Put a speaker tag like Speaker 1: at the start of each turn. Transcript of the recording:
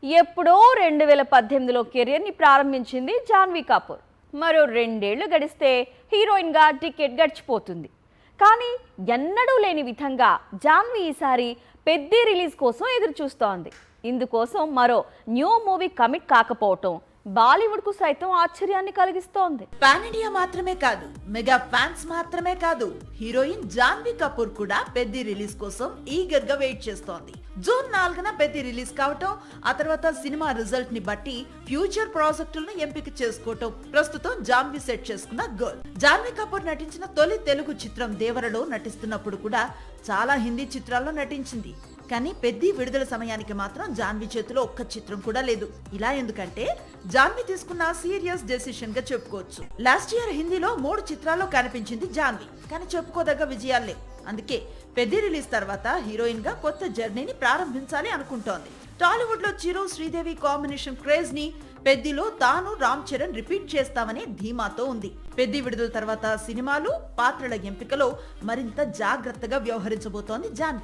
Speaker 1: ఎప్పుడో 2018లో కెరియర్ని ప్రారంభించింది జాన్వీ కపూర్. మరో 2 ఏళ్లు గడిస్తే హీరోయిన్గా టికెట్ గడిచిపోతుంది. కానీ ఎన్నడూ లేని విధంగా జాన్వీ ఈసారి పెద్ది రిలీజ్ కోసం ఎదురు చూస్తోంది. ఇందుకోసం మరో న్యూ మూవీ కమిట్ కాకపోవటం బాలీవుడ్ కు సైతం ఆశ్చర్యాన్ని కలిగిస్తోంది.
Speaker 2: పాన్ ఇండియా మాత్రమే కాదు, మెగా ఫ్యాన్స్ మాత్రమే కాదు, హీరోయిన్ జాన్వీ కపూర్ కూడా పెద్ది రిలీజ్ కోసం ఈగర్ గా వెయిట్ చేస్తోంది. జూన్ 4న పెద్ది రిలీజ్ కావటం, ఆ తర్వాత సినిమా రిజల్ట్ ని బట్టి ఫ్యూచర్ ప్రాజెక్టులను ఎంపిక చేసుకోవటం ప్రస్తుతం జాన్వీ సెట్ చేసుకున్న గోల్. జాన్వీ కపూర్ నటించిన తొలి తెలుగు చిత్రం దేవరలో నటిస్తున్నప్పుడు కూడా చాలా హిందీ చిత్రాల్లో నటించింది. కానీ పెద్ది విడుదల సమయానికి మాత్రం జాన్వీ చేతిలో ఒక్క చిత్రం కూడా లేదు. ఇలా ఎందుకంటే జాన్వీ తీసుకున్న సీరియస్ డెసిషన్ గా చెప్పుకోవచ్చు. లాస్ట్ ఇయర్ హిందీలో 3 చిత్రాల్లో కనిపించింది జాన్వీ, కానీ చెప్పుకోదగ్గ విజయాలే. అందుకే పెద్ది రిలీజ్ తర్వాత హీరోయిన్ గా కొత్త జర్నీని ప్రారంభించాలి అనుకుంటోంది. టాలీవుడ్ లో చిరు శ్రీదేవి కాంబినేషన్ క్రేజ్ ని పెద్దిలో తాను రామ్ చరణ్ రిపీట్ చేస్తామని ధీమాతో ఉంది. పెద్ది విడుదల తర్వాత సినిమాలు పాత్రల ఎంపికలో మరింత జాగ్రత్తగా వ్యవహరించబోతోంది జాన్వీ.